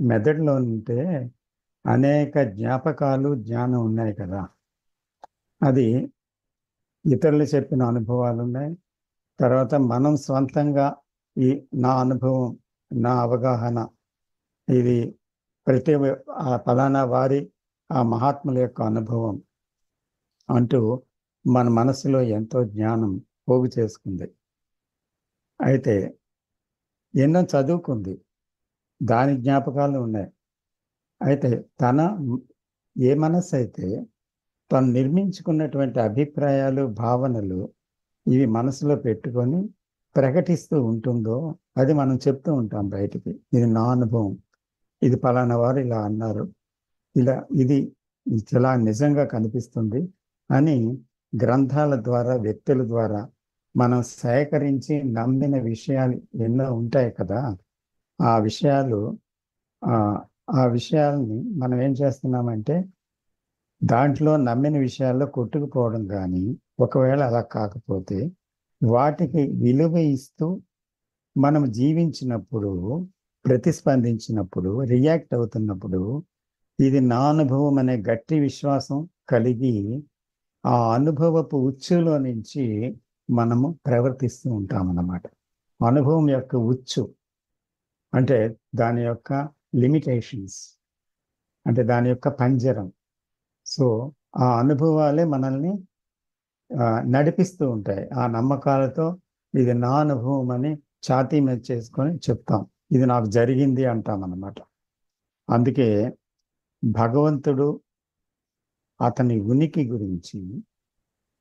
మెదడులో ఉంటే అనేక జ్ఞాపకాలు, జ్ఞానం ఉన్నాయి కదా. అది ఇతరులు చెప్పిన అనుభవాలు ఉన్నాయి. తర్వాత మనం స్వంతంగా ఈ నా అనుభవం, నా అవగాహన, ఇది ప్రతి ఆ ఫలానా వారి, ఆ మహాత్ముల యొక్క అనుభవం అంటూ మన మనసులో ఎంతో జ్ఞానం పోగు చేసుకుంది. అయితే ఎన్నో చదువుకుంది, దాని జ్ఞాపకాలు ఉన్నాయి. అయితే ఏ మనస్సు అయితే తను నిర్మించుకున్నటువంటి అభిప్రాయాలు, భావనలు ఇవి మనసులో పెట్టుకొని ప్రకటిస్తూ ఉంటుందో అది మనం చెప్తూ ఉంటాం బయటికి. ఇది నా అనుభవం, ఇది ఫలానా వారు ఇలా అన్నారు, ఇలా ఇది ఇలా నిజంగా కనిపిస్తుంది అని గ్రంథాల ద్వారా, వ్యక్తుల ద్వారా మనం సేకరించి నమ్మిన విషయాలు ఎన్నో ఉంటాయి కదా. ఆ విషయాలు ఆ ఆ విషయాల్ని మనం ఏం చేస్తున్నామంటే దాంట్లో నమ్మిన విషయాల్లో కొట్టుకుపోవడం. కానీ ఒకవేళ అలా కాకపోతే వాటికి విలువ ఇస్తూ మనం జీవించినప్పుడు, ప్రతిస్పందించినప్పుడు, రియాక్ట్ అవుతున్నప్పుడు ఇది నా అనుభవం అనే గట్టి విశ్వాసం కలిగి ఆ అనుభవపు ఉచ్చులో నుంచి మనము ప్రవర్తిస్తూ ఉంటామన్నమాట. అనుభవం యొక్క ఉచ్చు అంటే దాని యొక్క లిమిటేషన్స్, అంటే దాని యొక్క పంజరం. సో ఆ అనుభవాలే మనల్ని నడిపిస్తూ ఉంటాయి. ఆ నమ్మకాలతో ఇది నా అనుభవం అని ఛాతీ మీద చేసుకొని చెప్తాం, ఇది నాకు జరిగింది అంటాం అన్నమాట. అందుకే భగవంతుడు, అతని ఉనికి గురించి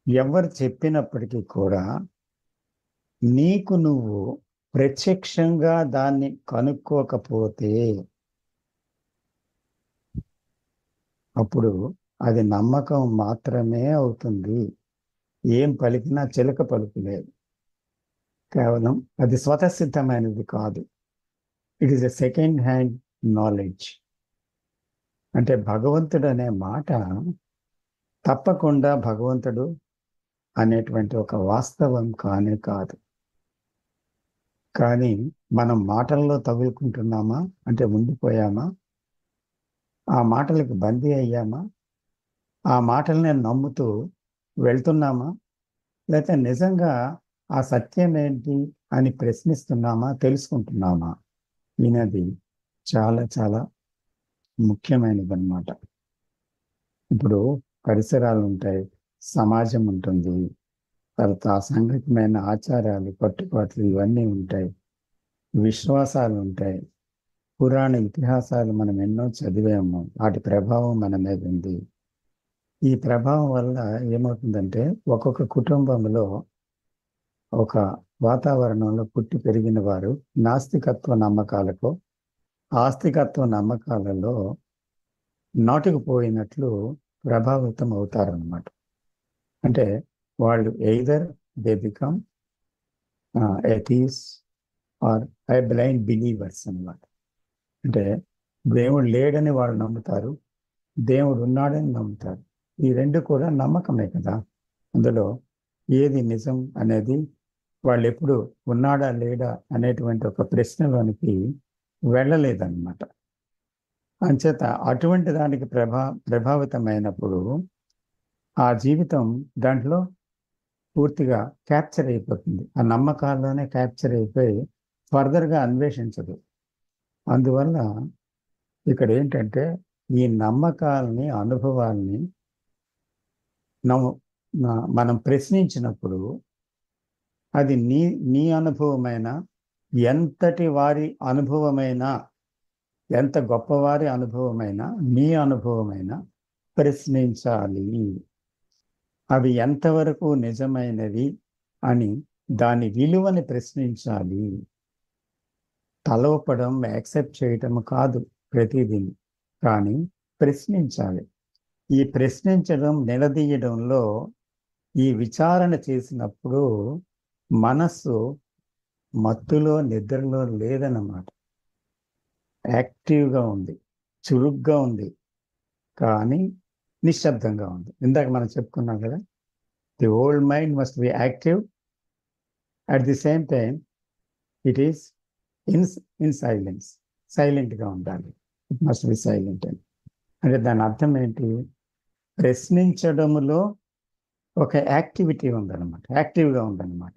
ఎవరు చెప్పినప్పటికీ కూడా నీకు నువ్వు ప్రత్యక్షంగా దాన్ని కనుక్కోకపోతే అప్పుడు అది నమ్మకం మాత్రమే అవుతుంది. ఏం పలికినా చిలక పలుకులేదు. కేవలం అది స్వతసిద్ధమైనది కాదు. It is a second hand knowledge. అంటే భగవంతుడు అనే మాట తప్పకుండా భగవంతుడు అనేటువంటి ఒక వాస్తవం కానే కాదు. కానీ మనం మాటల్లో తగులుకుంటున్నామా, అంటే ఉండిపోయామా, ఆ మాటలకు బందీ అయ్యామా, ఆ మాటల్ని నమ్ముతూ వెళ్తున్నామా, లేకపోతే నిజంగా ఆ సత్యం ఏంటి అని ప్రశ్నిస్తున్నామా, తెలుసుకుంటున్నామా? వినది చాలా చాలా ముఖ్యమైనది అన్నమాట. ఇప్పుడు పరిసరాలు ఉంటాయి, సమాజం ఉంటుంది, తర్వాత అసంఘటితమైన ఆచారాలు, కట్టుబాట్లు ఇవన్నీ ఉంటాయి, విశ్వాసాలు ఉంటాయి, పురాణ ఇతిహాసాలు మనం ఎన్నో చదివాము, వాటి ప్రభావం మన మీద ఉంది. ఈ ప్రభావం వల్ల ఏమవుతుందంటే ఒక్కొక్క కుటుంబంలో, ఒక వాతావరణంలో పుట్టి పెరిగిన వారు నాస్తికత్వ నమ్మకాలకు, ఆస్తికత్వ నమ్మకాలలో నాటుకుపోయినట్లు ప్రభావితం అవుతారన్నమాట. అంటే వాళ్ళు either they become atheists or blind believers అన్నమాట. అంటే దేవుడు లేడని వాళ్ళు నమ్ముతారు, దేవుడు ఉన్నాడని నమ్ముతారు. ఈ రెండు కూడా నమ్మకమే కదా. అందులో ఏది నిజం అనేది వాళ్ళు ఎప్పుడు ఉన్నాడా లేడా అనేటువంటి ఒక ప్రశ్నలోనికి వెళ్ళలేదన్నమాట. అంచేత అటువంటి దానికి ప్రభావితమైనప్పుడు ఆ జీవితం దాంట్లో పూర్తిగా క్యాప్చర్ అయిపోతుంది. ఆ నమ్మకాల్లోనే క్యాప్చర్ అయిపోయి ఫర్దర్గా అన్వేషించదు. అందువల్ల ఇక్కడ ఏంటంటే ఈ నమ్మకాలని, అనుభవాల్ని మనం ప్రశ్నించినప్పుడు అది నీ నీ అనుభవమైనా, ఎంతటి వారి అనుభవమైనా, ఎంత గొప్పవారి అనుభవమైనా, నీ అనుభవమైనా ప్రశ్నించాలి. అవి ఎంతవరకు నిజమైనవి అని దాని విలువని ప్రశ్నించాలి. తలవపడం, యాక్సెప్ట్ చేయటం కాదు ప్రతిదీ, కానీ ప్రశ్నించాలి. ఈ ప్రశ్నించడం, నిలదీయడంలో, ఈ విచారణ చేసినప్పుడు మనస్సు మత్తులో, నిద్రలో లేదన్నమాట. యాక్టివ్గా ఉంది, చురుగ్గా ఉంది, కానీ నిశ్శబ్దంగా ఉంది. ఇందాక మనం చెప్పుకున్నాం కదా, the old mind must be active, at the same time it is in silence. సైలెంట్గా ఉండాలి. ఇట్ మస్ట్ బి సైలెంట్ అని. అంటే దాని అర్థం ఏంటి? ప్రశ్నించడంలో ఒక యాక్టివిటీ ఉందన్నమాట, యాక్టివ్గా ఉందన్నమాట.